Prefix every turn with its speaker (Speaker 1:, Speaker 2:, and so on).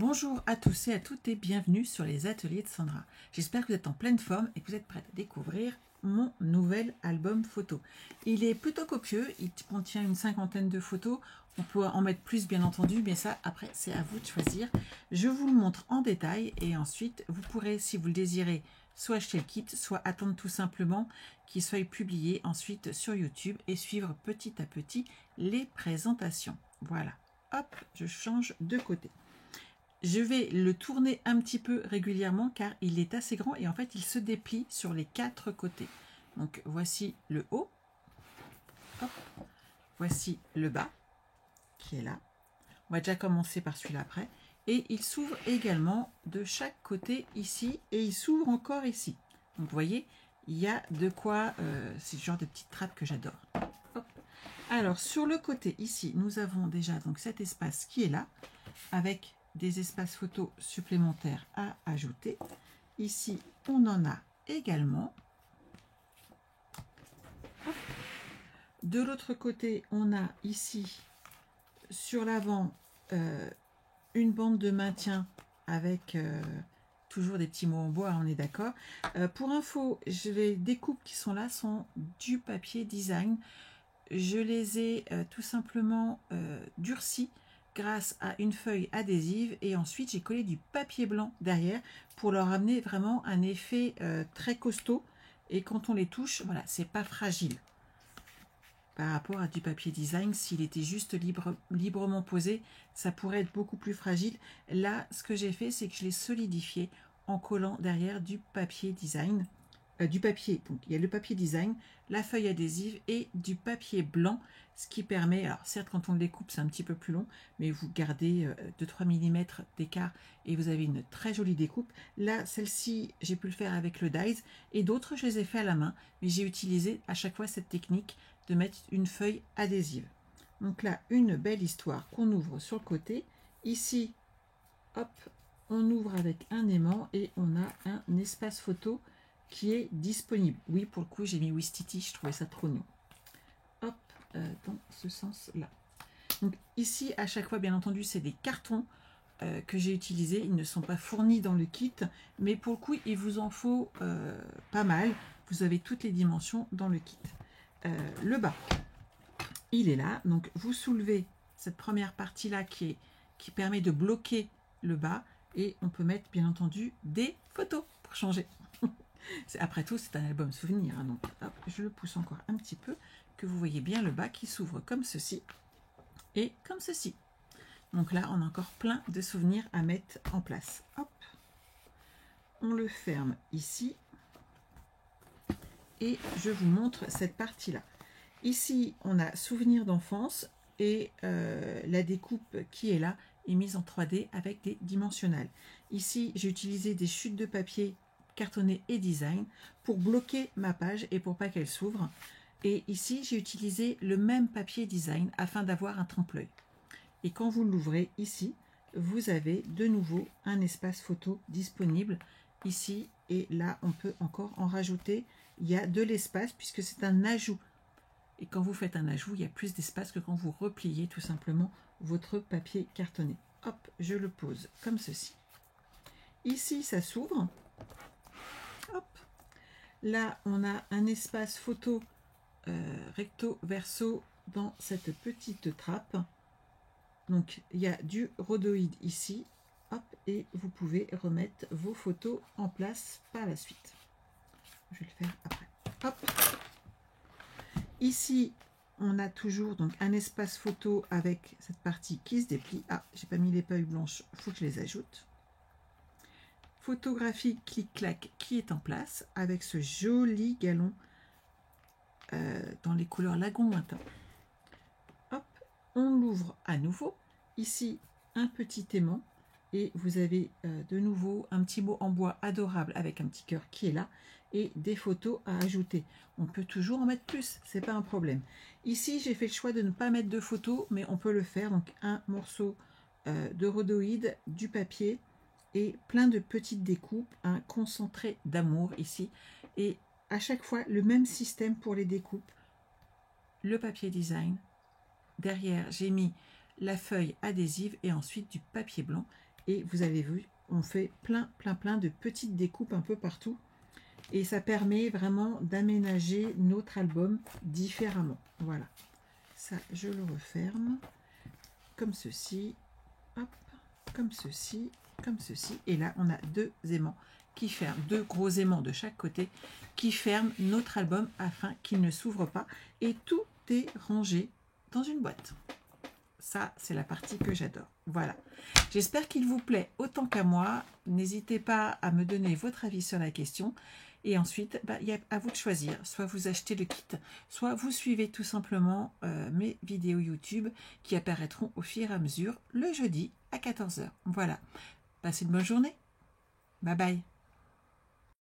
Speaker 1: Bonjour à tous et à toutes et bienvenue sur les ateliers de Sandra. J'espère que vous êtes en pleine forme et que vous êtes prêts à découvrir mon nouvel album photo. Il est plutôt copieux, il contient une cinquantaine de photos. On peut en mettre plus bien entendu, mais ça après c'est à vous de choisir. Je vous le montre en détail et ensuite vous pourrez, si vous le désirez, soit acheter le kit, soit attendre tout simplement qu'il soit publié ensuite sur YouTube et suivre petit à petit les présentations. Voilà, hop, je change de côté. Je vais le tourner un petit peu régulièrement car il est assez grand et en fait il se déplie sur les 4 côtés. Donc voici le haut, hop. Voici le bas qui est là. On va déjà commencer par celui-là après. Et il s'ouvre également de chaque côté ici et il s'ouvre encore ici. Donc vous voyez, il y a de quoi, c'est le genre de petite trappe que j'adore. Alors sur le côté ici, nous avons déjà donc cet espace qui est là avec des espaces photos supplémentaires à ajouter. Ici, on en a également. De l'autre côté, on a ici, sur l'avant, une bande de maintien avec toujours des petits mots en bois, on est d'accord. Pour info, les découpes qui sont là sont du papier design. Je les ai tout simplement durcies grâce à une feuille adhésive et ensuite j'ai collé du papier blanc derrière pour leur amener vraiment un effet très costaud et quand on les touche, voilà, c'est pas fragile par rapport à du papier design. S'il était juste librement posé, ça pourrait être beaucoup plus fragile. Là, ce que j'ai fait, c'est que je l'ai solidifié en collant derrière du papier design. Du papier, donc il y a le papier design, la feuille adhésive et du papier blanc, ce qui permet, alors certes quand on le découpe c'est un petit peu plus long, mais vous gardez 2-3 mm d'écart et vous avez une très jolie découpe. Là, celle-ci, j'ai pu le faire avec le dies et d'autres je les ai fait à la main, mais j'ai utilisé à chaque fois cette technique de mettre une feuille adhésive. Donc là, une belle histoire qu'on ouvre sur le côté. Ici, hop, on ouvre avec un aimant et on a un espace photo qui est disponible. Oui, pour le coup, j'ai mis Wistiti, je trouvais ça trop mignon. Hop, dans ce sens-là. Donc ici, à chaque fois, bien entendu, c'est des cartons que j'ai utilisés. Ils ne sont pas fournis dans le kit, mais pour le coup, il vous en faut pas mal. Vous avez toutes les dimensions dans le kit. Le bas, il est là. Donc, vous soulevez cette première partie-là qui permet de bloquer le bas. Et on peut mettre, bien entendu, des photos pour changer. Après tout, c'est un album souvenir, hein, donc hop, je le pousse encore un petit peu, que vous voyez bien le bas qui s'ouvre comme ceci et comme ceci. Donc là, on a encore plein de souvenirs à mettre en place. Hop, on le ferme ici et je vous montre cette partie-là. Ici, on a souvenirs d'enfance et la découpe qui est là est mise en 3D avec des dimensionnels. Ici, j'ai utilisé des chutes de papier cartonné et design pour bloquer ma page et pour pas qu'elle s'ouvre. Et ici, j'ai utilisé le même papier design afin d'avoir un trompe-l'œil. Et quand vous l'ouvrez ici, vous avez de nouveau un espace photo disponible ici et là, on peut encore en rajouter. Il y a de l'espace puisque c'est un ajout. Et quand vous faites un ajout, il y a plus d'espace que quand vous repliez tout simplement votre papier cartonné. Hop, je le pose comme ceci. Ici, ça s'ouvre. Hop. Là, on a un espace photo recto verso dans cette petite trappe. Donc, il y a du rhodoïde ici. Hop, et vous pouvez remettre vos photos en place par la suite. Je vais le faire après. Hop. Ici, on a toujours donc un espace photo avec cette partie qui se déplie. Ah, j'ai pas mis les feuilles blanches, il faut que je les ajoute. Photographie clic-clac qui est en place avec ce joli galon dans les couleurs lagon lointain. Hop, on l'ouvre à nouveau. Ici, un petit aimant et vous avez de nouveau un petit mot en bois adorable avec un petit cœur qui est là et des photos à ajouter. On peut toujours en mettre plus, c'est pas un problème. Ici, j'ai fait le choix de ne pas mettre de photos, mais on peut le faire. Donc, un morceau de rhodoïde, du papier et plein de petites découpes, un concentré d'amour ici. Et à chaque fois, le même système pour les découpes. Le papier design. Derrière, j'ai mis la feuille adhésive et ensuite du papier blanc. Et vous avez vu, on fait plein de petites découpes un peu partout. Et ça permet vraiment d'aménager notre album différemment. Voilà. Ça, je le referme. Comme ceci. Hop. Comme ceci. Comme ceci. Et là, on a deux aimants qui ferment. Deux gros aimants de chaque côté qui ferment notre album afin qu'il ne s'ouvre pas. Et tout est rangé dans une boîte. Ça, c'est la partie que j'adore. Voilà. J'espère qu'il vous plaît autant qu'à moi. N'hésitez pas à me donner votre avis sur la question. Et ensuite, il y a à vous de choisir. Soit vous achetez le kit, soit vous suivez tout simplement mes vidéos YouTube qui apparaîtront au fur et à mesure le jeudi à 14 h. Voilà. Passez une bonne journée. Bye bye.